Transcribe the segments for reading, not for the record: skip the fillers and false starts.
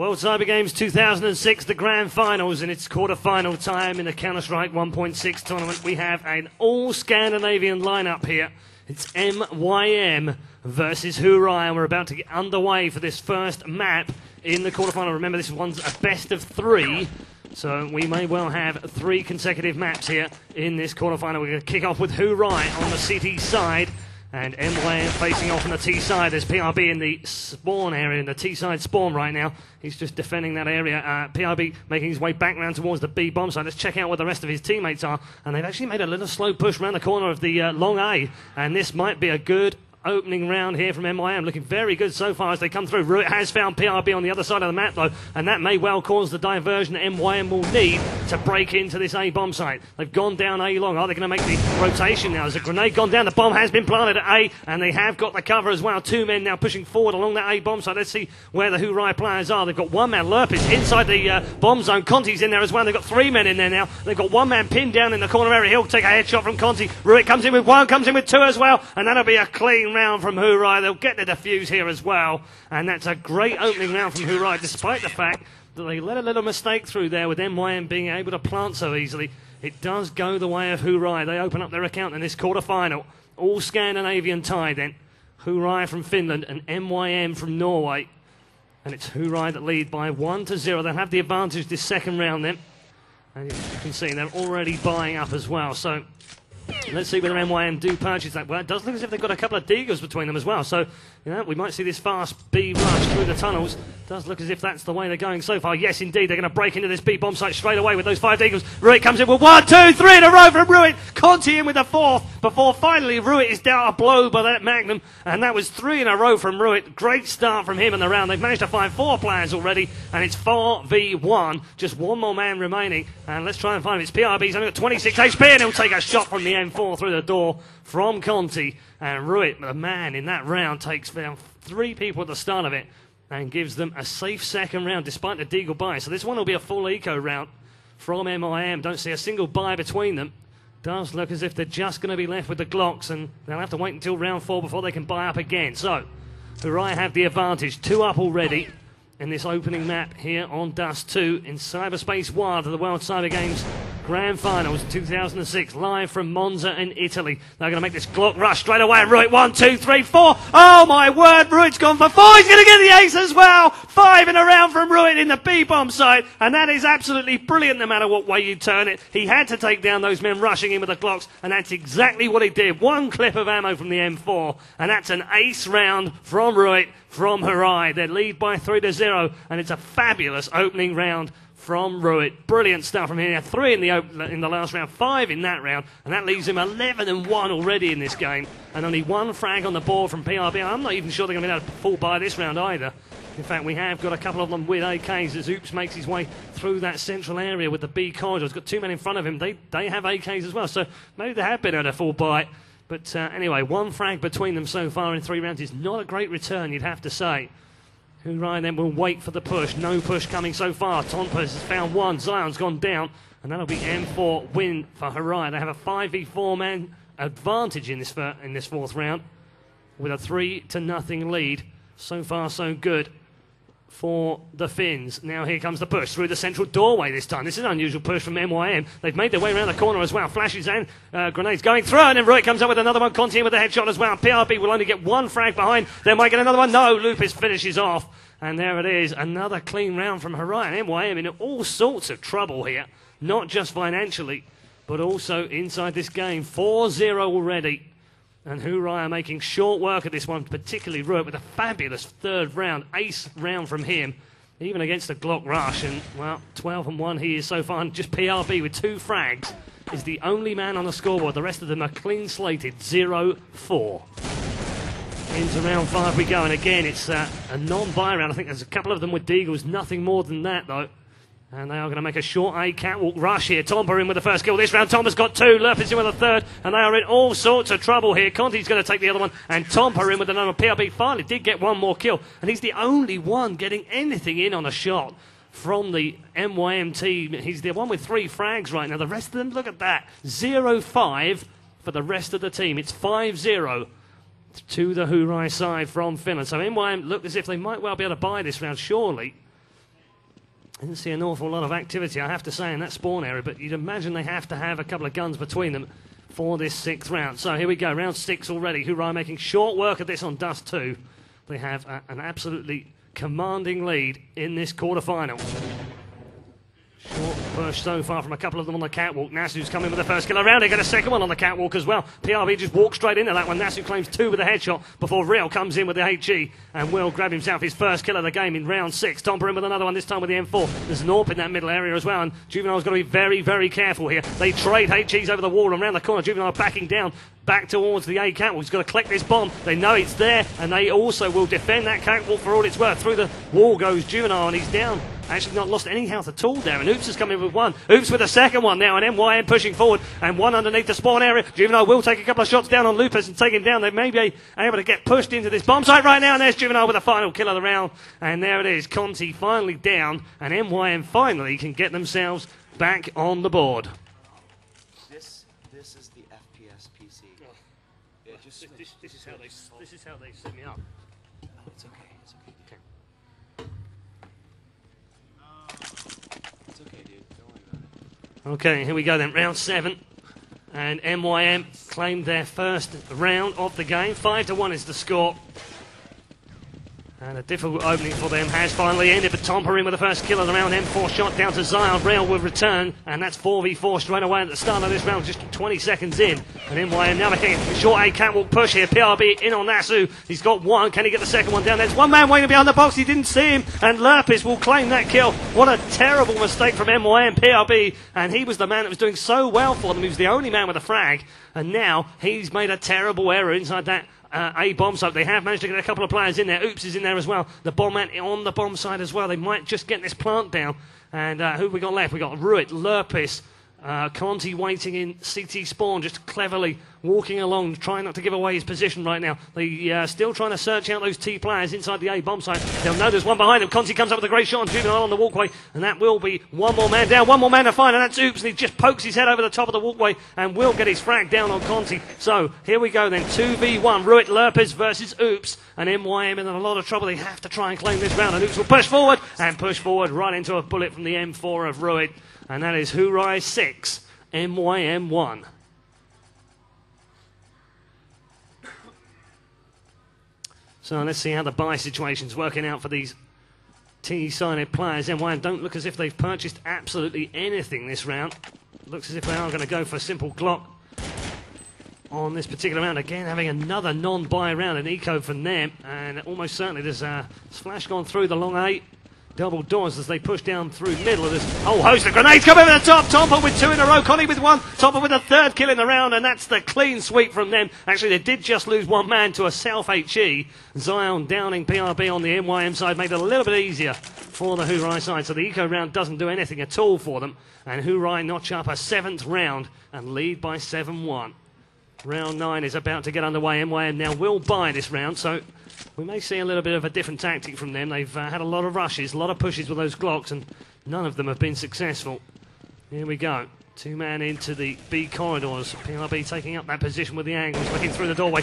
World Cyber Games 2006, the grand finals, in its quarter-final time in the Counter-Strike 1.6 tournament. We have an all-Scandinavian lineup here. It's mYm versus hoorai, and we're about to get underway for this first map in the quarter-final. Remember, this one's a best of 3, so we may well have 3 consecutive maps here in this quarter-final. We're going to kick off with hoorai on the CT side, and mYm facing off on the T side. There's PRB in the spawn area, in the T side spawn right now. He's just defending that area. PRB making his way back round towards the B bomb side. Let's check out where the rest of his teammates are. And they've actually made a little slow push around the corner of the long A. And this might be a good opening round here from mYm, looking very good so far as they come through. Ruit has found PRB on the other side of the map though, and that may well cause the diversion that mYm will need to break into this A bomb site. They've gone down A long. Are they going to make the rotation now? There's a grenade gone down. The bomb has been planted at A, and they have got the cover as well. 2 men now pushing forward along that A bomb site. Let's see where the hoorai players are. They've got 1 man, Lerp is inside the bomb zone. Conti's in there as well. They've got 3 men in there now. They've got 1 man pinned down in the corner area. He'll take a headshot from Conti. Ruit comes in with 1, comes in with 2 as well, and that'll be a clean round from hoorai. They'll get the defuse here as well, and that's a great opening round from hoorai, despite the fact that they let a little mistake through there with mYm being able to plant so easily. It does go the way of hoorai. They open up their account in this quarter-final. All Scandinavian tie then. hoorai from Finland and mYm from Norway. And it's hoorai that lead by 1-0. They'll have the advantage this second round then. And you can see they're already buying up as well. So let's see whether mYm do purchase that. Well, it does look as if they've got a couple of Deagles between them as well. So, you know, we might see this fast B rush through the tunnels. Does look as if that's the way they're going so far. Yes, indeed, they're going to break into this B bomb site straight away with those 5 Deagles. Ruit comes in with 1, 2, 3 in a row from Ruit. Conti in with the 4th before finally Ruit is down a blow by that Magnum. And that was 3 in a row from Ruit. Great start from him in the round. They've managed to find 4 players already, and it's 4v1. Just 1 more man remaining. And let's try and find him. It's PRB. He's only got 26 HP, and he'll take a shot from the M4 through the door from Conti. And Ruit, the man in that round, takes down 3 people at the start of it and gives them a safe second round despite the Deagle buy. So this one will be a full eco round from mYm. Don't see a single buy between them. Does look as if they're just going to be left with the Glocks, and they'll have to wait until round 4 before they can buy up again. So hoorai have the advantage. 2 up already in this opening map here on Dust 2 in Cyberspace 1 of the World Cyber Games Grand Finals 2006, live from Monza in Italy. They're going to make this Glock rush straight away. And Ruit, 1, 2, 3, 4. Oh my word, Ruit's gone for 4. He's going to get the ace as well. 5 in a round from Ruit in the B-bomb side. And that is absolutely brilliant no matter what way you turn it. He had to take down those men rushing in with the Glocks, and that's exactly what he did. 1 clip of ammo from the M4, and that's an ace round from Ruit from hoorai. They lead by 3-0, and it's a fabulous opening round from Ruit. Brilliant stuff from here. 3 in the last round, 5 in that round, and that leaves him 11-1 already in this game, and only 1 frag on the board from PRB. I'm not even sure they're going to be able to full buy this round either. In fact, we have got a couple of them with AKs as Oops makes his way through that central area with the B corridor. He's got 2 men in front of him. They have AKs as well, so maybe they have been able to full buy it. But anyway, 1 frag between them so far in 3 rounds is not a great return, you'd have to say. hoorai then will wait for the push. No push coming so far. Tonpas has found 1. Zion's gone down. And that'll be M4 win for hoorai. They have a 5v4 man advantage in this 4th round with a 3-0 lead. So far, so good for the Finns. Now here comes the push through the central doorway this time. This is an unusual push from mYm. They've made their way around the corner as well. Flashes and grenades going through, and then Ruit comes up with another one. Conti in with a headshot as well. PRB will only get 1 frag behind. They might get another one. No, Lupus finishes off. And there it is. Another clean round from hoorai. And mYm in all sorts of trouble here. Not just financially, but also inside this game. 4-0 already. And hoorai are making short work of this one, particularly Ruit with a fabulous 3rd round, ace round from him, even against the Glock rush. And, well, 12-1 he is so far. And just PRB with 2 frags is the only man on the scoreboard. The rest of them are clean slated, 0-4. Into round 5 we go. And again, it's a non-buy round. I think there's a couple of them with Deagles, nothing more than that, though. And they are going to make a short A catwalk rush here. Tompa in with the first kill this round. Tompa's got 2. Lerp is in with a 3rd. And they are in all sorts of trouble here. Conti's going to take the other one. And Tompa in with another. PRB finally did get 1 more kill. And he's the only one getting anything in on a shot from the mYm team. He's the one with 3 frags right now. The rest of them, look at that. 0-5 for the rest of the team. It's 5-0 to the hoorai side from Finland. So mYm look as if they might well be able to buy this round, surely. Didn't see an awful lot of activity, I have to say, in that spawn area, but you'd imagine they have to have a couple of guns between them for this 6th round. So here we go, round 6 already. hoorai making short work of this on Dust 2. They have an absolutely commanding lead in this quarter-final. Short push so far from a couple of them on the catwalk. Nasu's coming with the first kill around. They get a second one on the catwalk as well. PRB just walks straight into that one. Nasu claims 2 with a headshot before Real comes in with the HE and will grab himself his first kill of the game in round 6. Tomper in with another one, this time with the M4. There's Norp in that middle area as well, and Juvenile's got to be very, very careful here. They trade HEs over the wall and around the corner. Juvenile backing down back towards the A catwalk. He's got to collect this bomb. They know it's there, and they also will defend that catwalk for all it's worth. Through the wall goes Juvenile, and he's down. Actually not lost any health at all there, and Oops has come in with one. Oops with a second one now, and mYm pushing forward, and one underneath the spawn area. Juvenile will take a couple of shots down on Lupus and take him down. They may be able to get pushed into this bomb site right now, and there's Juvenile with a final kill of the round. And there it is, Conti finally down, and mYm finally can get themselves back on the board. This is the FPS PC. Oh. Yeah, this is how they set me up. Oh, it's okay. It's okay. It's okay, dude. Don't worry about it. Okay, here we go then, round 7. And mYm claimed their first round of the game. 5-1 is the score. And a difficult opening for them has finally ended, but Tomper in with the first kill of the round. M4 shot down to Zion. Real will return, and that's 4v4 straight away at the start of this round, just 20 seconds in. And mYm now making a short A catwalk push here. PRB in on Nasu. He's got one. Can he get the second one down? There's one man waiting behind the box. He didn't see him, and Lurpis will claim that kill. What a terrible mistake from mYm. PRB, and he was the man that was doing so well for them. He was the only man with a frag, and now he's made a terrible error inside that A bomb site. They have managed to get a couple of players in there. Oops is in there as well. The bomb man on the bomb side as well. They might just get this plant down. And who have we got left? We got Ruit, Lurpis, Conti waiting in CT spawn, just cleverly walking along, trying not to give away his position right now. They still trying to search out those T players inside the A bomb site. They'll know there's one behind them. Conti comes up with a great shot on Juvenile on the walkway, and that will be one more man down, one more man to find, and that's Oops, and he just pokes his head over the top of the walkway and will get his frag down on Conti. So here we go then, 2v1, Ruit Lurpis versus Oops, and mYm in a lot of trouble. They have to try and claim this round, and Oops will push forward right into a bullet from the M4 of Ruit, and that is hoorai 6, mYm 1. So let's see how the buy situation's working out for these T-sided players. mYm don't look as if they've purchased absolutely anything this round. Looks as if they are going to go for a simple Glock on this particular round. Again, having another non-buy round, an eco from them. And almost certainly there's a flash gone through the long 8. Double doors as they push down through middle of this whole host of grenades coming over the top. Tomper with 2 in a row, Connie with 1, Tomper with a 3rd kill in the round, and that's the clean sweep from them. Actually, they did just lose one man to a self-HE. Zion downing PRB on the mYm side made it a little bit easier for the hoorai side, so the eco round doesn't do anything at all for them, and hoorai notch up a 7th round and lead by 7-1. Round 9 is about to get underway. mYm now will buy this round, so we may see a little bit of a different tactic from them. They've had a lot of rushes, a lot of pushes with those Glocks, and none of them have been successful. Here we go. 2-man into the B corridors. PRB taking up that position with the angles, looking through the doorway.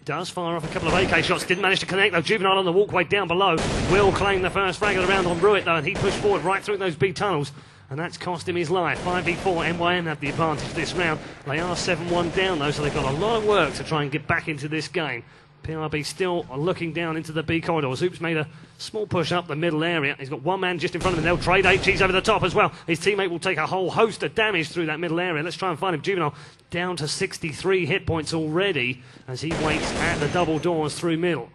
Does fire off a couple of AK shots. Didn't manage to connect, though. Juvenile on the walkway down below. Will claim the first frag of the round on Ruit, though, and he pushed forward right through those B tunnels. And that's cost him his life. 5v4, mYm have the advantage this round. They are 7-1 down, though, so they've got a lot of work to try and get back into this game. PRB still looking down into the B corridors. Oops made a small push up the middle area. He's got one man just in front of him. They'll trade HEs over the top as well. His teammate will take a whole host of damage through that middle area. Let's try and find him. Juvenile down to 63 hit points already as he waits at the double doors through middle.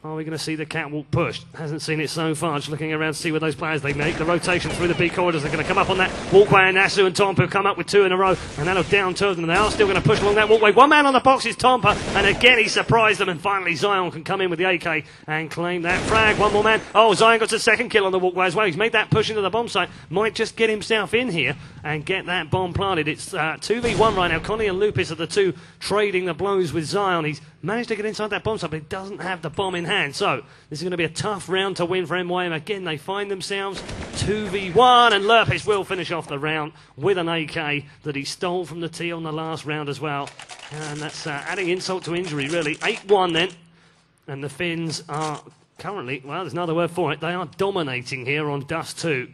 Are we going to see the catwalk pushed? Hasn't seen it so far. Just looking around to see where those players, they make the rotation through the B corridors. They're going to come up on that walkway, and Nasu and Tomper come up with 2 in a row, and that'll down 2 of them. They are still going to push along that walkway. One man on the box is Tomper, and again he surprised them, and finally Zion can come in with the AK and claim that frag. One more man. Oh, Zion got his 2nd kill on the walkway as well. He's made that push into the bomb site. Might just get himself in here and get that bomb planted. It's 2v1 right now. Connie and Lupus are the 2 trading the blows with Zion. He's managed to get inside that bomb site, but he doesn't have the bomb in hand. So this is going to be a tough round to win for mYm. Again, they find themselves 2v1, and Lurpis will finish off the round with an AK that he stole from the T on the last round as well. And that's adding insult to injury, really. 8-1 then. And the Finns are currently, well, there's another word for it, they are dominating here on Dust 2.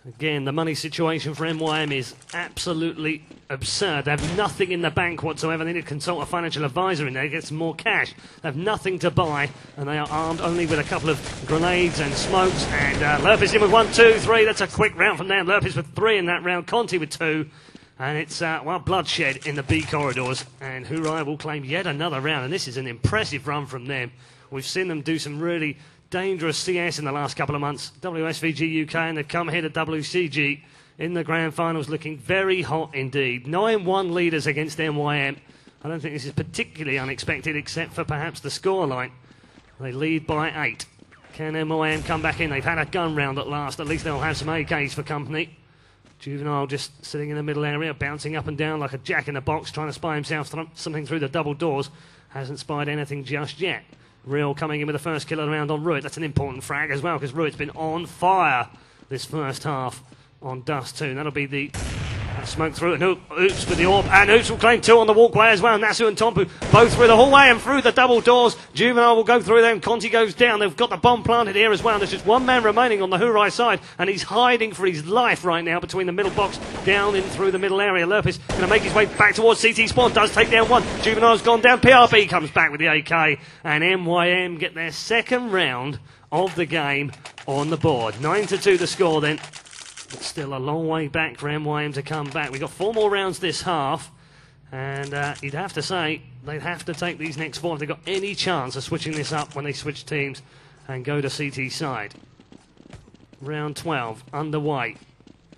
Again, the money situation for mYm is absolutely absurd. They have nothing in the bank whatsoever. They need to consult a financial advisor in there to get some more cash. They have nothing to buy, and they are armed only with a couple of grenades and smokes. And Lurpis in with 1, 2, 3. That's a quick round from them. Lurpis with 3 in that round. Conti with 2. And it's, well, bloodshed in the B corridors. And hoorai will claim yet another round. And this is an impressive run from them. We've seen them do some really dangerous CS in the last couple of months. WSVG UK, and they've come here to WCG in the grand finals looking very hot indeed. 9-1 leaders against mYm. I don't think this is particularly unexpected except for perhaps the scoreline. They lead by 8. Can mYm come back in? They've had a gun round at last. At least they'll have some AKs for company. Juvenile just sitting in the middle area, bouncing up and down like a jack in the box, trying to spy himself something through the double doors. Hasn't spied anything just yet. Real coming in with the first kill of the round on Ruit. That's an important frag as well, because Ruit's been on fire this first half on Dust 2. That'll be the smoke through, and Oops with the AWP, and Oops will claim 2 on the walkway as well. Nasu and Tompu both through the hallway and through the double doors. Juvenile will go through them. Conti goes down. They've got the bomb planted here as well. There's just one man remaining on the hoorai side, and he's hiding for his life right now between the middle box, down in through the middle area. Lurpis going to make his way back towards CT spawn, does take down one. Juvenile's gone down. PRB comes back with the AK, and mYm get their second round of the game on the board. 9-2 the score then. But still a long way back for mYm to come back. We've got 4 more rounds this half, and you'd have to say they'd have to take these next 4 if they've got any chance of switching this up when they switch teams and go to CT side. Round 12 underway.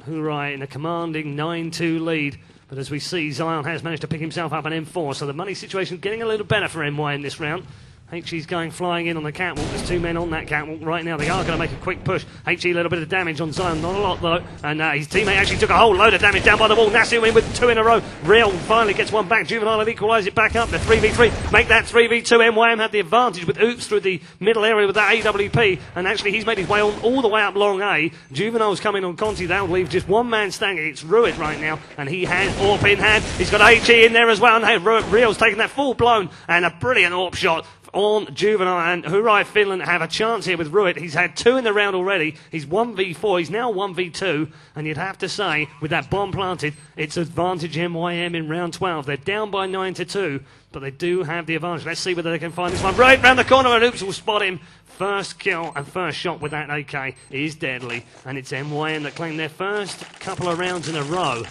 Hoorai in a commanding 9-2 lead, but as we see, Zion has managed to pick himself up an M4, so the money situation getting a little better for mYm this round. HE's going flying in on the catwalk. There's 2 men on that catwalk right now. They are going to make a quick push. HE a little bit of damage on Zion, not a lot though. And his teammate actually took a whole load of damage down by the wall. Nasu in with 2 in a row. Real finally gets one back. Juvenile will equalise it back up. The 3v3 make that 3v2. mYm had the advantage with Oops through the middle area with that AWP. And actually he's made his way on all the way up long A. Juvenile's coming on Conti. That'll leave just one man standing. It's Ruit right now. And he has AWP in hand. He's got HE in there as well. And Real's taking that full blown and a brilliant AWP shot on Juvenile, and hoorai Finland have a chance here with Ruit. He's had 2 in the round already. He's 1v4, he's now 1v2, and you'd have to say, with that bomb planted, it's advantage mYm in round 12. They're down by 9-2, but they do have the advantage. Let's see whether they can find this one. Right round the corner, and Oops will spot him. First kill and first shot with that AK is deadly, and it's mYm that claim their first couple of rounds in a row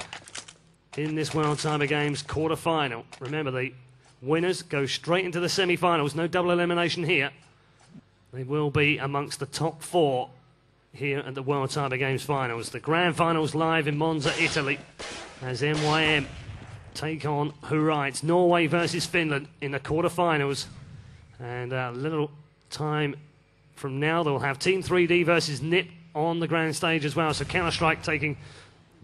in this World Cyber Games quarter-final. Remember, the winners go straight into the semi-finals. No double elimination here. They will be amongst the top 4 here at the World Cyber Games finals. The grand finals live in Monza, Italy, as mYm take on hoorai. It's Norway versus Finland in the quarter-finals. And a little time from now, they'll have Team 3D versus NIP on the grand stage as well. So Counter-Strike taking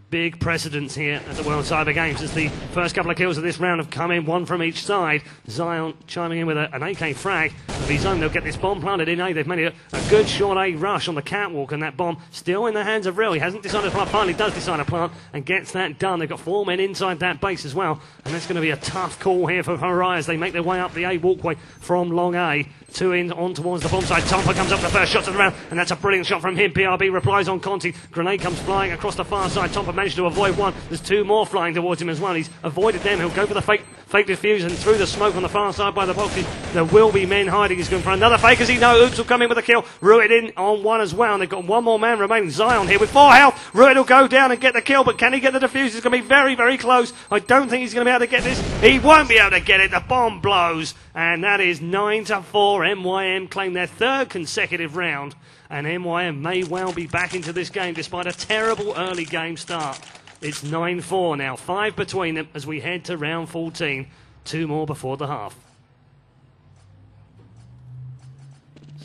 big precedence here at the World Cyber Games as the first couple of kills of this round have come in, 1 from each side. Zion chiming in with an AK frag of his own. They'll get this bomb planted in A. They've made a good short A rush on the catwalk, and that bomb still in the hands of Real. He hasn't decided to plant, finally does decide to plant and gets that done. They've got 4 men inside that base as well, and that's going to be a tough call here for hoorai as they make their way up the A walkway from long A. 2 in on towards the bomb side. Tompa comes up with the first shot of the round, and that's a brilliant shot from him. PRB replies on Conti. Grenade comes flying across the far side. Tompa managed to avoid one. There's 2 more flying towards him as well. He's avoided them. He'll go for the fake diffuse and through the smoke on the far side by the boxes. There will be men hiding. He's going for another fake as he knows. Oops will come in with a kill. Ruit in on 1 as well, and they've got 1 more man remaining. Zion here with 4 health. Ruit will go down and get the kill, but can he get the defuse? It's going to be very, very close. I don't think he's going to be able to get this. He won't be able to get it. The bomb blows, and that is 9-4. mYm claim their 3rd consecutive round, and mYm may well be back into this game despite a terrible early game start. It's 9-4 now, 5 between them as we head to round 14. 2 more before the half.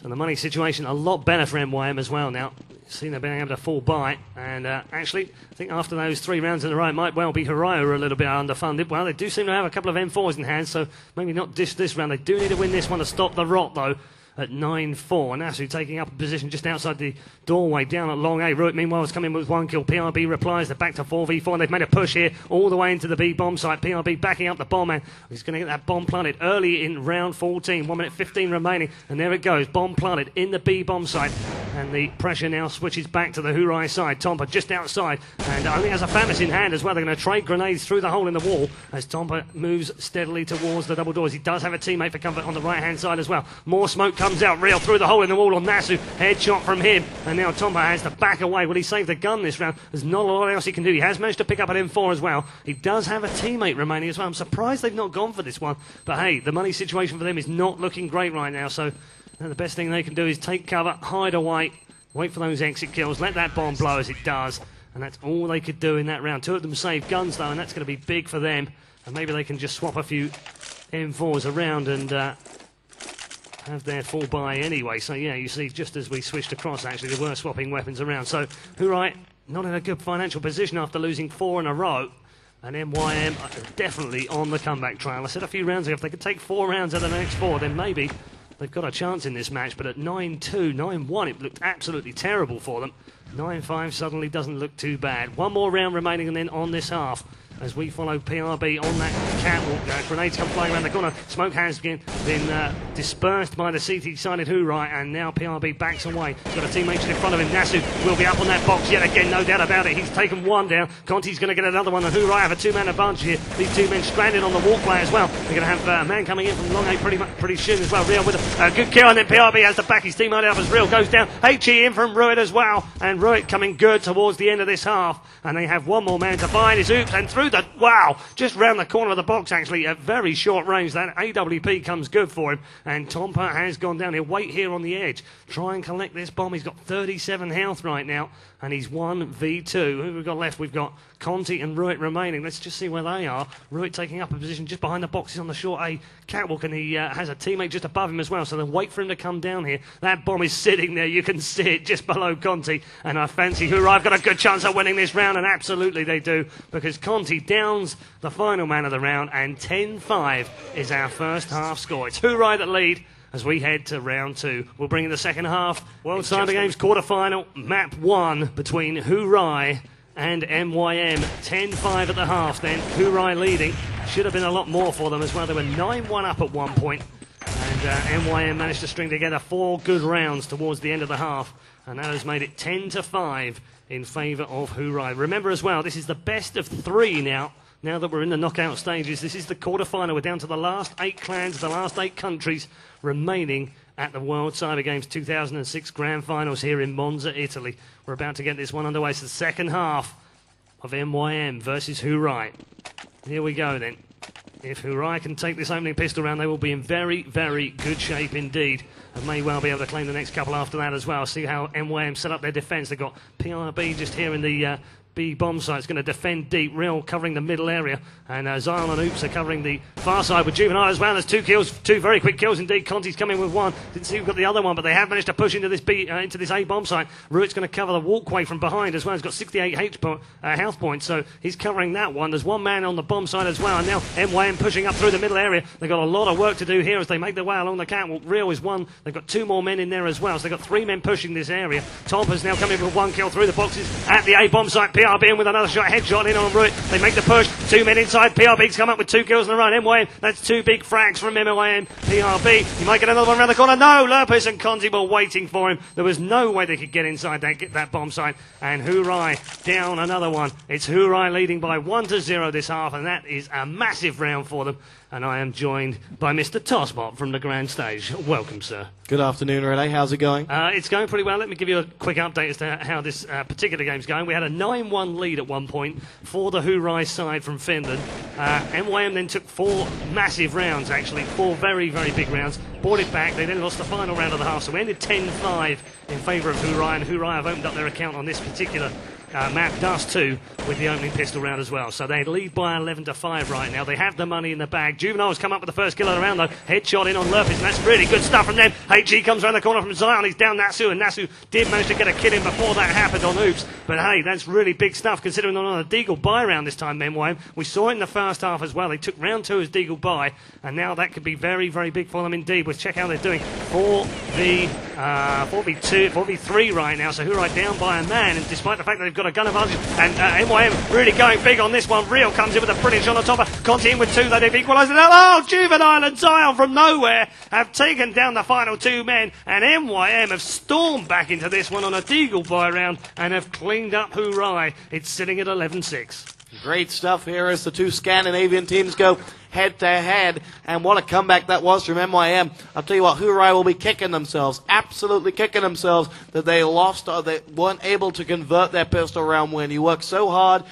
So the money situation a lot better for mYm as well now. Seen they've been able to fall by, and actually I think after those 3 rounds in a row it might well be hoorai who are a little bit underfunded. Well, they do seem to have a couple of M4s in hand, so maybe not this round. They do need to win this one to stop the rot though. at 9-4. Nasu taking up a position just outside the doorway down at long A. Ruit, meanwhile, is coming with 1 kill. PRB replies. They're back to 4v4, and they've made a push here all the way into the B bomb site. PRB backing up the bomb man. He's going to get that bomb planted early in round 14. 1 minute 15 remaining, and there it goes. Bomb planted in the B bomb site, and the pressure now switches back to the hoorai side. Tompa just outside, and only has a Famous in hand as well. They're going to trade grenades through the hole in the wall as Tompa moves steadily towards the double doors. He does have a teammate for comfort on the right-hand side as well. More smoke comes out, real through the hole in the wall on Nasu. Headshot from him, and now Tompa has to back away. Will he save the gun this round? There's not a lot else he can do. He has managed to pick up an M4 as well. He does have a teammate remaining as well. I'm surprised they've not gone for this one, but hey, the money situation for them is not looking great right now, so the best thing they can do is take cover, hide away, wait for those exit kills, let that bomb blow as it does, and that's all they could do in that round. 2 of them saved guns though, and that's going to be big for them, and maybe they can just swap a few M4s around and have their full buy anyway. So yeah, you see, just as we switched across, actually, they were swapping weapons around. So hoorai, not in a good financial position after losing 4 in a row. And mYm are definitely on the comeback trail. I said a few rounds ago, if they could take 4 rounds out of the next 4, then maybe they've got a chance in this match. But at 9-2, 9-1, it looked absolutely terrible for them. 9-5 suddenly doesn't look too bad. 1 more round remaining, and then on this half, as we follow PRB on that catwalk. Grenades come flying around the corner. Smoke has been dispersed by the CT-sided hoorai, and now PRB backs away. Got a teammate in front of him. Nasu will be up on that box yet again, no doubt about it. He's taken 1 down. Conti's going to get another one, and hoorai have a 2-man advantage here. These 2 men stranded on the walkway as well. They're going to have a man coming in from long A pretty soon as well. Real with a good kill, and then PRB has to back his teammate up as Real goes down. HE in from Ruit as well, and Ruit coming good towards the end of this half, and they have 1 more man to find his oops, and through the, wow, just round the corner of the box actually, at very short range. That AWP comes good for him, and Tompa has gone down. He'll wait here on the edge, try and collect this bomb. He's got 37 health right now, and he's 1v2. Who have we got left? We've got Conti and Ruit remaining. Let's just see where they are. Ruit taking up a position just behind the boxes on the short A catwalk, and he has a teammate just above him as well, so they'll wait for him to come down here. That bomb is sitting there. You can see it just below Conti, and I fancy hoorai, I've got a good chance of winning this round, and absolutely they do, because Conti downs the final man of the round, and 10-5 is our first half score. It's hoorai that lead as we head to round 2. We'll bring in the second half. World Cyber Games quarter-final, map 1 between hoorai and mYm. 10-5 at the half then. Hoorai leading. Should have been a lot more for them as well. They were 9-1 up at one point, and mYm managed to string together 4 good rounds towards the end of the half, and that has made it 10-5 in favour of hoorai. Remember as well, this is the best of 3 now. Now that we're in the knockout stages, this is the quarter-final. We're down to the last 8 clans, the last 8 countries remaining at the World Cyber Games 2006 Grand Finals here in Monza, Italy. We're about to get this one underway. It's the second half of mYm versus hoorai. Here we go then. If hoorai can take this opening pistol round, they will be in very, very good shape indeed, and may well be able to claim the next couple after that as well. See how mYm set up their defence. They've got PRB just here in the B bomb site. It's going to defend deep. Real covering the middle area, and Zion and Oops are covering the far side with Juvenile as well. There's 2 kills, 2 very quick kills indeed. Conti's coming with 1. Didn't see who got the other one, but they have managed to push into this A bomb site. Ruit's going to cover the walkway from behind as well. He's got 68 health points, so he's covering that one. There's 1 man on the bomb site as well, and now mYm pushing up through the middle area. They've got a lot of work to do here as they make their way along the catwalk. Real is 1. They've got 2 more men in there as well, so they've got 3 men pushing this area. Tompa's now coming with 1 kill through the boxes at the A bomb site. PRB in with another shot. Headshot in on Ruit. They make the push. 2 men inside. PRB's come up with 2 kills in a row. mYm, that's 2 big frags from mYm. PRB, he might get another one around the corner. No, Lurpus and Conti were waiting for him. There was no way they could get inside that bomb site. And hoorai down another one. It's hoorai leading by 1-0 this half, and that is a massive round for them. And I am joined by Mr. Tosbot from the grand stage. Welcome, sir. Good afternoon, Renee. How's it going? It's going pretty well. Let me give you a quick update as to how this particular game's going. We had a 9-1 lead at one point for the hoorai side from Finland. mYm then took 4 massive rounds, actually. 4 very, very big rounds. Brought it back. They then lost the final round of the half. So we ended 10-5 in favour of hoorai, and hoorai have opened up their account on this particular map Dust 2 with the opening pistol round as well. So they lead by 11-5 right now. They have the money in the bag. Juvenile's come up with the first kill of the round though. Headshot in on Lurpis, and that's really good stuff from them. HG comes around the corner from Zion. He's down Nasu, and Nasu did manage to get a kill in before that happened on Oops. But hey, that's really big stuff considering they're on a Deagle buy round this time, mYm. We saw it in the first half as well. They took round 2 as Deagle buy, and now that could be very, very big for them indeed. We'll check how they're doing. 4v2, 4v3 right now. So hoorai down by a man, and despite the fact that they've got a gun advantage, and mYm really going big on this one. Real comes in with a brilliant shot on top of Conti in with 2. They've equalised it. Oh, Juvenile and Zion from nowhere have taken down the final 2 men, and mYm have stormed back into this one on a Deagle buy round and have cleaned up hoorai. It's sitting at 11-6. Great stuff here as the two Scandinavian teams go head to head, and what a comeback that was from mYm. I'll tell you what, hoorai will be kicking themselves, absolutely kicking themselves that they lost or they weren't able to convert their pistol round win. You work so hard,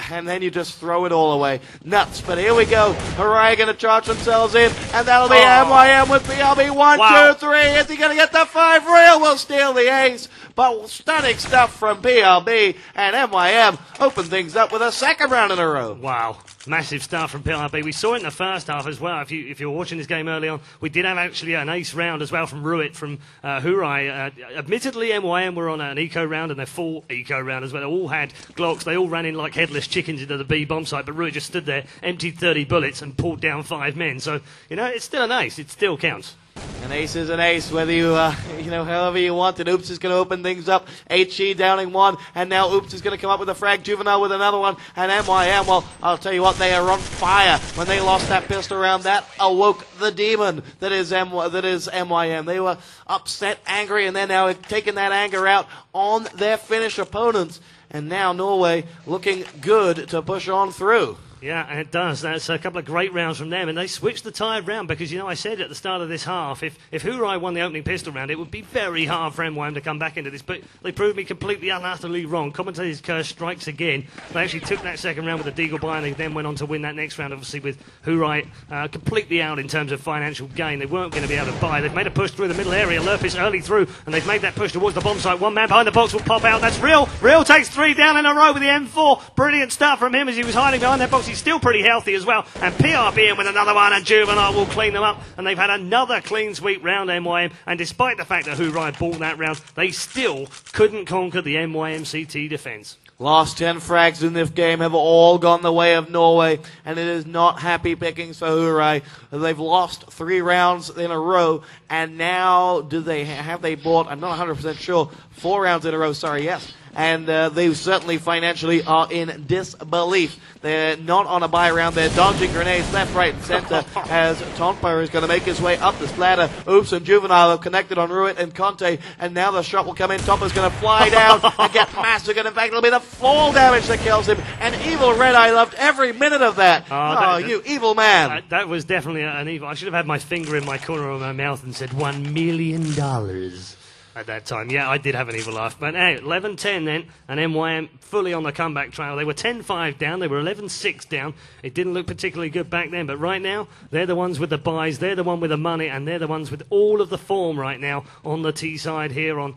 and then you just throw it all away. Nuts. But here we go. Hoorai going to charge themselves in, and that'll be mYm with BRB. 1, Wow. 2, 3. Is he going to get the 5? Real will steal the ace. But stunning stuff from PRB, and mYm open things up with a second round in a row. Wow, massive start from PRB. We saw it in the first half as well. If you were watching this game early on, we did have actually an ace round as well from Ruit from hoorai. Admittedly, mYm were on an eco round and their full eco round as well. They all had Glocks. They all ran in like headless chickens into the B bomb site, but Ruit just stood there, emptied 30 bullets and pulled down 5 men. So, you know, it's still an ace. It still counts. An ace is an ace, whether you, however you want it. Oops is going to open things up. HE downing 1, and now Oops is going to come up with a frag. Juvenile with another one, and mYm, well, I'll tell you what, they are on fire. When they lost that pistol round, that awoke the demon that is mYm. They were upset, angry, and they're now taking that anger out on their Finnish opponents. And now Norway looking good to push on through. Yeah, and it does. That's a couple of great rounds from them, and they switched the tide round because, you know, I said at the start of this half, if hoorai won the opening pistol round, it would be very hard for mYm to come back into this, but they proved me completely and utterly wrong. Commentator's curse strikes again. They actually took that second round with a Deagle buy, and they then went on to win that next round, obviously, with hoorai completely out in terms of financial gain. They weren't going to be able to buy. They've made a push through the middle area. Lurpis early through, and they've made that push towards the bomb site. One man behind the box will pop out. That's Real. Real takes 3 down in a row with the M4. Brilliant start from him as he was hiding behind that box. He's still pretty healthy as well, and PRB in with another one, and Juvenile will clean them up, and they've had another clean sweep round mYm, and despite the fact that hoorai bought that round, they still couldn't conquer the mYm CT defence. Last 10 frags in this game have all gone the way of Norway, and it is not happy pickings for hoorai. They've lost 3 rounds in a row, and now have they bought, I'm not 100% sure, 4 rounds in a row, sorry, yes. And they certainly financially are in disbelief. They're not on a buy round. They're dodging grenades left, right, and center as Tompa is going to make his way up this ladder. Oops and Juvenile have connected on Ruit and Conte, and now the shot will come in. Tompa's going to fly down and get massacred. In fact, it'll be the fall damage that kills him. And evil Red Eye loved every minute of that. You evil man. That was definitely an evil. I should have had my finger in my corner of my mouth and said $1 million. At that time. Yeah, I did have an evil laugh. But hey, 11-10 then, and mYm fully on the comeback trail. They were 10-5 down, they were 11-6 down. It didn't look particularly good back then, but right now, they're the ones with the buys, they're the one with the money, and they're the ones with all of the form right now on the T side here on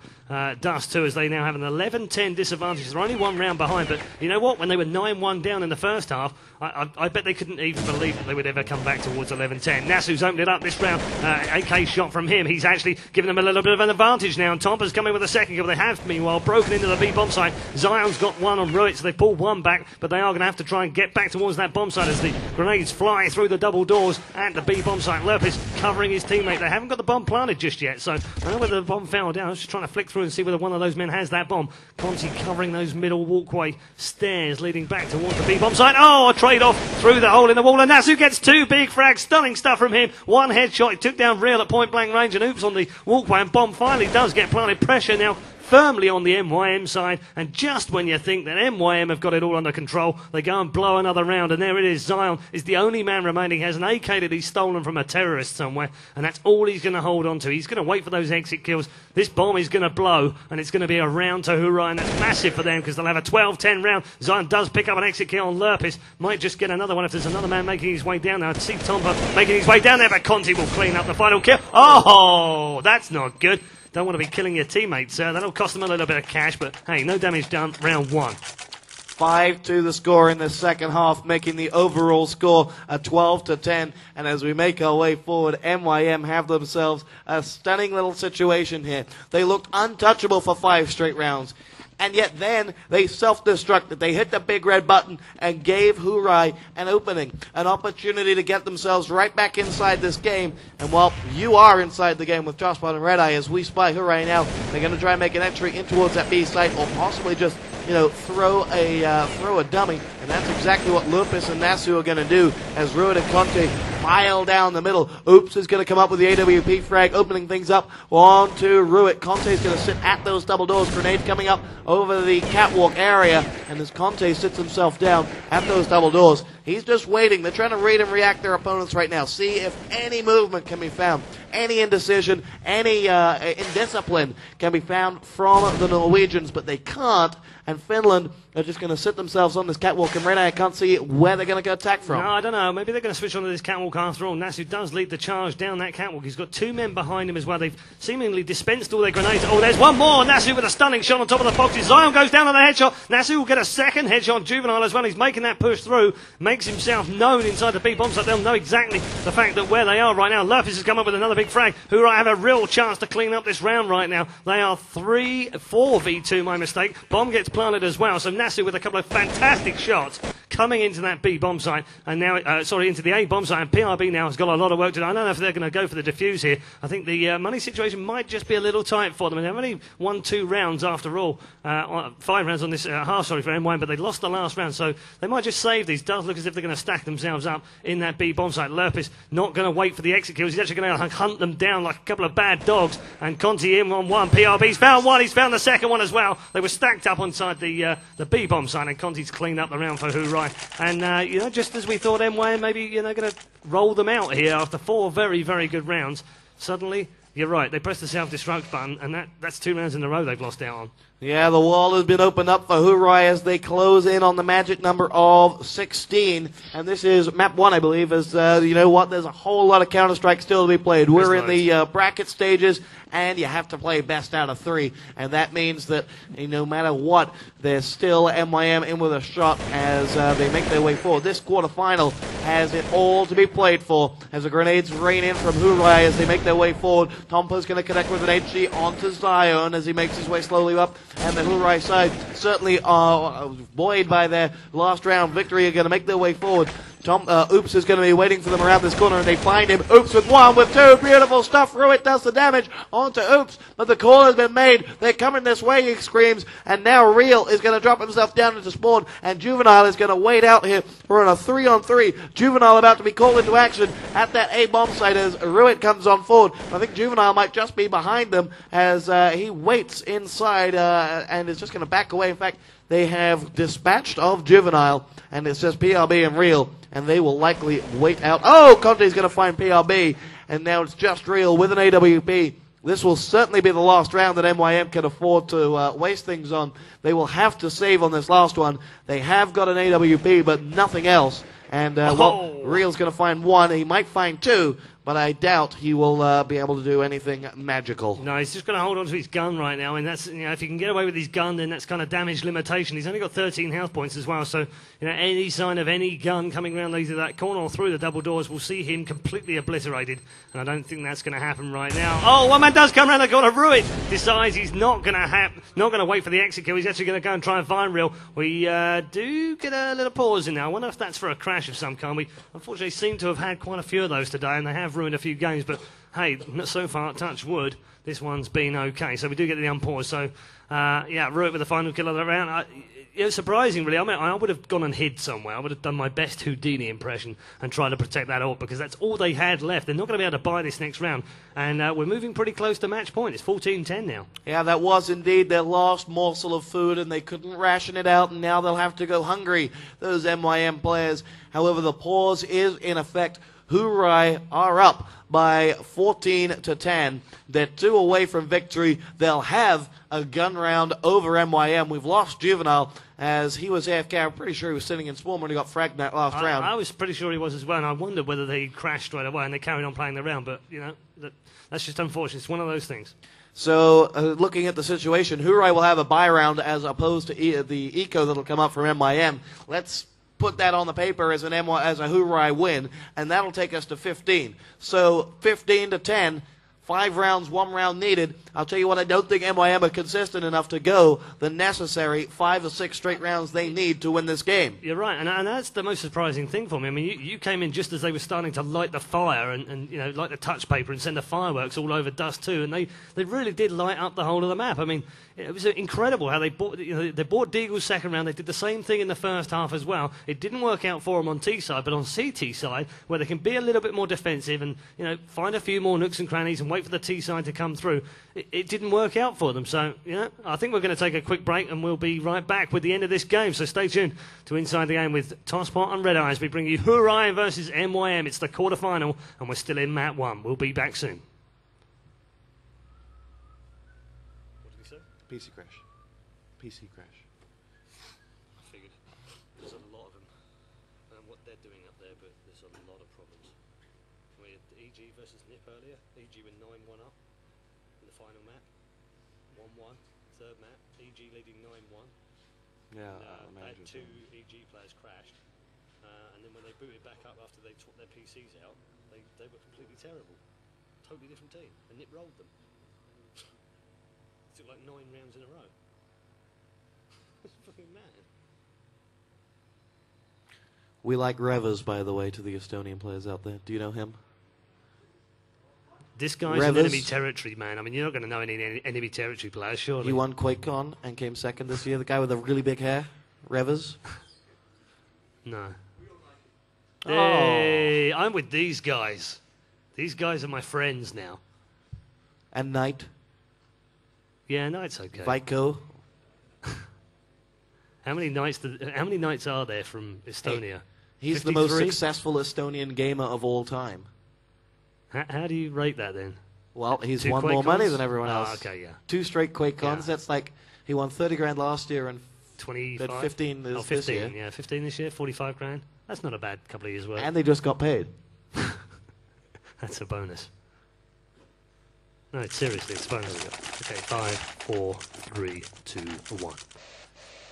Dust 2, as they now have an 11-10 disadvantage. They're only 1 round behind, but you know what? When they were 9-1 down in the first half, I bet they couldn't even believe that they would ever come back towards 11-10. Nasu's opened it up this round. AK shot from him. He's actually given them a little bit of an advantage now, and Tompa's coming with a second kill. They have, meanwhile, broken into the B bomb site. Zion's got 1 on Ruit, so they pulled 1 back, but they are going to have to try and get back towards that bomb site as the grenades fly through the double doors at the B bomb site. Lurpis covering his teammate. They haven't got the bomb planted just yet, so I don't know whether the bomb fell down. I was just trying to flick through and see whether one of those men has that bomb. Conti covering those middle walkway stairs leading back towards the B bomb site. Oh, a trade-off through the hole in the wall, and Nasu gets 2 big frags. Stunning stuff from him. 1 headshot. He took down Real at point-blank range, and Oops on the walkway, and bomb finally does get planted. Pressure now firmly on the mYm side, and just when you think that mYm have got it all under control, they go and blow another round, and there it is. Zion is the only man remaining, has an AK that he's stolen from a terrorist somewhere, and that's all he's going to hold on to. He's going to wait for those exit kills. This bomb is going to blow, and it's going to be a round to hoorai, and that's massive for them because they'll have a 12-10 round. Zion does pick up an exit kill on Lurpis, might just get another one if there's another man making his way down there. I see Tompa making his way down there, but Conti will clean up the final kill. Oh, that's not good. don't want to be killing your teammates. That'll cost them a little bit of cash, but hey, no damage done. Round 1. 5-2 the score in the second half, making the overall score a 12-10. And as we make our way forward, mYm have themselves a stunning little situation here. They looked untouchable for 5 straight rounds. And yet then they self-destructed. They hit the big red button and gave hoorai an opening, an opportunity to get themselves right back inside this game. And while you are inside the game with Jospot and Redeye, as we spy hoorai now, they're going to try and make an entry in towards that B site, or possibly just throw a dummy, and that's exactly what Lupus and Nasu are going to do as Ruid and Conte file down the middle. Oops is going to come up with the AWP frag, opening things up on to Ruid. Conte is going to sit at those double doors. Grenade coming up over the catwalk area, and as Conte sits himself down at those double doors, he's just waiting. They're trying to read and react their opponents right now, see if any movement can be found, any indecision, any indiscipline can be found from the Norwegians, but they can't. And Finland are just going to sit themselves on this catwalk, and Redeye can't see where they're going to go attack from. No, I don't know. Maybe they're going to switch onto this catwalk after all. Nasu does lead the charge down that catwalk. He's got 2 men behind him as well. They've seemingly dispensed all their grenades. Oh, there's one more. Nasu with a stunning shot on top of the boxes. Zion goes down on the headshot. Nasu will get a second headshot on Juvenile as well. He's making that push through, makes himself known inside the B bomb site. They'll know exactly the fact that where they are right now. Lurpis has come up with another big frag. Hoorai have a real chance to clean up this round right now. They are 4v2, my mistake. Bomb gets planted as well. So Nasu with a couple of fantastic shots coming into that B bomb site, and now, into the A bomb site, and PRB now has got a lot of work to do. I don't know if they're going to go for the defuse here. I think the money situation might just be a little tight for them, and they've only won 2 rounds after all, 5 rounds on this half, for mYm, but they lost the last round, so they might just save these. Does look as if they're going to stack themselves up in that B bomb site. Lurpis not going to wait for the exit kills. He's actually going to hunt them down like a couple of bad dogs, and Conti in on one. PRB's found one. He's found the second one as well. They were stacked up inside the B bomb site, and Conti's cleaned up the round for hoorai. And just as we thought mYm maybe going to roll them out here after 4 very, very good rounds, suddenly you're right, they pressed the self-destruct button, and that's 2 rounds in a row they've lost out on. Yeah, the wall has been opened up for hoorai as they close in on the magic number of 16. And this is map 1, I believe, as you know what, there's a whole lot of Counter-Strike still to be played. We're in the bracket stages, and you have to play best out of 3. And that means that no matter what, there's still mYm in with a shot as they make their way forward. This quarterfinal has it all to be played for as the grenades rain in from hoorai as they make their way forward. Tompo's going to connect with an HG onto Zion as he makes his way slowly up. And the hoorai side certainly are buoyed by their last round victory, are going to make their way forward. Oops is going to be waiting for them around this corner, and they find him. Oops with 1, with 2. Beautiful stuff. Ruid does the damage onto Oops, but the call has been made. They're coming this way, he screams, and now Real is going to drop himself down into spawn, and Juvenile is going to wait out here for a 3-on-3. Juvenile about to be called into action at that A bomb site as Ruid comes on forward. I think Juvenile might just be behind them as he waits inside and is just going to back away. In fact, they have dispatched of Juvenile, and it's just PRB and Real, and they will likely wait out. Oh, Conte's going to find PRB, and now it's just Real with an AWP. This will certainly be the last round that mYm can afford to waste things on. They will have to save on this last one. They have got an AWP, but nothing else. And, Real's going to find 1. He might find 2, but I doubt he will be able to do anything magical. No, he's just going to hold on to his gun right now, and that's, if he can get away with his gun, then that's kind of damage limitation. He's only got 13 health points as well, so any sign of any gun coming around either that corner or through the double doors will see him completely obliterated, and I don't think that's going to happen right now. Oh, one man does come around the corner. Ruid decides he's not going to wait for the exit kill. He's actually going to go and try and find Real. We do get a little pause in now. I wonder if that's for a crash of some kind. We unfortunately seem to have had quite a few of those today, and they have ruined a few games, but hey, so far, touch wood, this one's been okay. So we do get the unpause. So, Ruid with the final kill of the round. It was surprising, really. I mean, I would have gone and hid somewhere. I would have done my best Houdini impression and tried to protect that AWP because that's all they had left. They're not going to be able to buy this next round. And we're moving pretty close to match point. It's 14-10 now. Yeah, that was indeed their last morsel of food, and they couldn't ration it out, and now they'll have to go hungry, those mYm players. However, the pause is in effect. hoorai are up by 14-10. They're 2 away from victory. They'll have a gun round over mYm. We've lost Juvenile as he was AFK. I'm pretty sure he was sitting in spawn when he got fragged in that last round. I was pretty sure he was as well, and I wondered whether they crashed straight away and they carried on playing the round. But, that's just unfortunate. It's one of those things. So, looking at the situation, hoorai will have a buy round as opposed to the eco that'll come up from mYm. Let's put that on the paper as a hoorai win, and that'll take us to 15. So, 15 to 10. 5 rounds, 1 round needed. I'll tell you what, I don't think mYm are consistent enough to go the necessary 5 or 6 straight rounds they need to win this game. You're right, and that's the most surprising thing for me. I mean, you came in just as they were starting to light the fire and you know, light the touch paper and send the fireworks all over Dust 2, and they really did light up the whole of the map. I mean, it was incredible how they bought Deagle's second round. They did the same thing in the first half as well. It didn't work out for them on T side, but on CT side, where they can be a little bit more defensive and find a few more nooks and crannies and wait for the T side to come through, it didn't work out for them. So, I think we're going to take a quick break and we'll be right back with the end of this game. So stay tuned to Inside the Game with Tosspot and Red Eyes. We bring you hoorai versus mYm. It's the quarterfinal and we're still in map 1. We'll be back soon. What did he say? PC crash. PC crash. I figured. There's a lot of them. I don't know what they're doing up there, but there's a lot of problems. We had EG versus Nip earlier. EG with 9-1 up in the final map. 1-1. Third map. EG leading 9-1. Yeah, had 2 EG players crashed. And then when they booted back up after they took their PCs out, they were completely terrible. Totally different team. And Nip rolled them. It took like 9 rounds in a row. It's fucking mad. We like Revers, by the way, to the Estonian players out there. Do you know him? This guy's an enemy territory, man. I mean, you're not going to know any enemy territory players, surely. He won QuakeCon and came second this year. The guy with the really big hair. Revers. No. Oh. Hey, I'm with these guys. These guys are my friends now. And Knight. Yeah, Knight's okay. Vico. How many Knights are there from Estonia? He's 53? the most successful Estonian gamer of all time. How do you rate that then? Well, he's 2 won more QuakeCons? money than everyone else. Oh, okay, yeah. 2 straight QuakeCons. Yeah. That's like he won 30 grand last year and 25? 15 this, 15, this year. yeah, 15 this year, 45 grand. That's not a bad couple of years' work. And they just got paid. That's a bonus. No, seriously, it's a bonus. Okay, 5, 4, 3, 2, 1.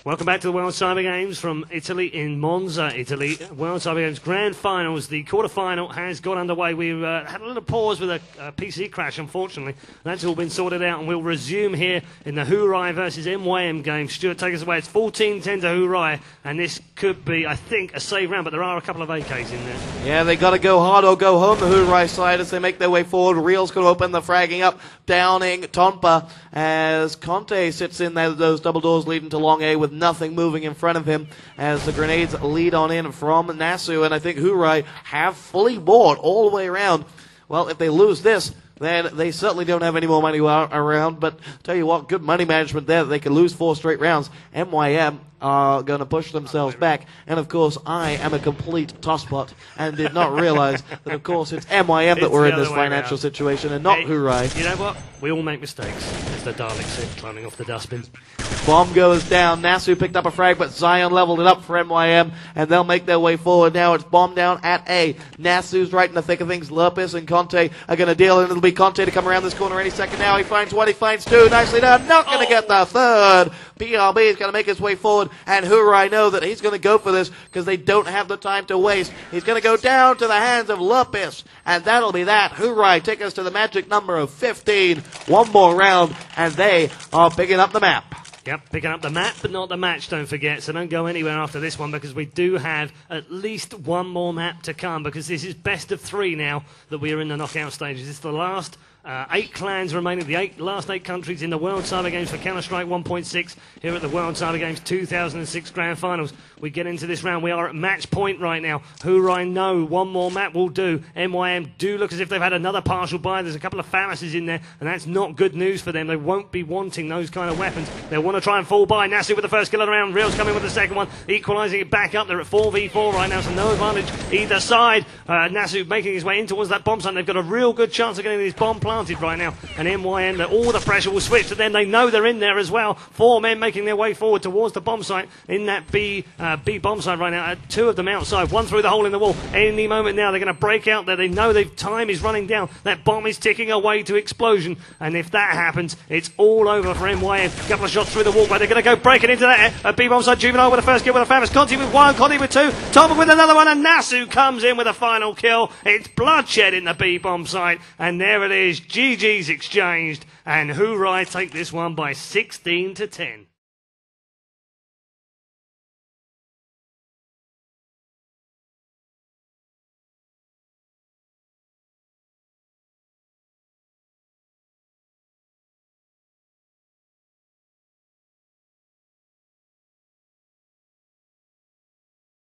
Welcome back to the World Cyber Games from Italy in Monza, Italy. World Cyber Games Grand Finals. The quarterfinal has got underway. We had a little pause with a PC crash, unfortunately. That's all been sorted out, and we'll resume here in the hoorai versus mYm game. Stuart, take us away. It's 14-10 to hoorai, and this could be, I think, a save round, but there are a couple of AKs in there. Yeah, they got to go hard or go home, the hoorai side, as they make their way forward. Real's going to open the fragging up, downing Tompa, as Conte sits in there, those double doors leading to long A with nothing moving in front of him as the grenades lead on in from Nasu, and I think hoorai have fully bought all the way around. Well, if they lose this, then they certainly don't have any more money around, but tell you what, good money management there that they can lose 4 straight rounds. mYm are going to push themselves back, and of course I am a complete tosspot and did not realize that of course it's mYm that were in this financial situation and not hoorai. You know what? We all make mistakes. It's the Dalek sit climbing off the dustbin. Bomb goes down. Nasu picked up a frag, but Zion leveled it up for mYm, and they'll make their way forward. Now it's bomb down at A. Nasu's right in the thick of things. Lopez and Conte are going to deal, and it'll be Conte to come around this corner any second now. He finds 1, he finds 2. Nicely done. Not going to get the third. BRB is going to make his way forward, and hoorai know that he's going to go for this because they don't have the time to waste. He's going to go down to the hands of Lopez, and that'll be that. Hoorai take us to the magic number of 15. One more round, and they are picking up the map. Yep, picking up the map, but not the match, don't forget. So don't go anywhere after this one because we do have at least one more map to come because this is best of 3 now that we are in the knockout stages. It's the last 8 clans remaining, the last 8 countries in the World Cyber Games for Counter-Strike 1.6 here at the World Cyber Games 2006 Grand Finals. We get into this round. We are at match point right now. Hoorai no, one more map will do. mYm do look as if they've had another partial buy. There's a couple of Pharases in there, and that's not good news for them. They won't be wanting those kind of weapons. They'll want to try and fall by. Nasu with the first kill of the round. Real's coming with the second one, equalising it back up. They're at 4v4 right now, so no advantage either side. Nasu making his way in towards that bomb site. They've got a real good chance of getting these bomb plants planted right now. And mYm, all the pressure will switch to them. They know they're in there as well. 4 men making their way forward towards the bomb site in that B bomb site right now. 2 of them outside, 1 through the hole in the wall. Any moment now, they're going to break out there. They know time is running down. That bomb is ticking away to explosion. And if that happens, it's all over for mYm. Couple of shots through the walkway. They're going to go breaking into that B bomb site. Juvenile with the first kill with a famous. Conti with 1, Conti with 2. Tom with another one. And Nasu comes in with a final kill. It's bloodshed in the B bomb site. And there it is. GG's exchanged. And hoorai take this one by 16 to 10.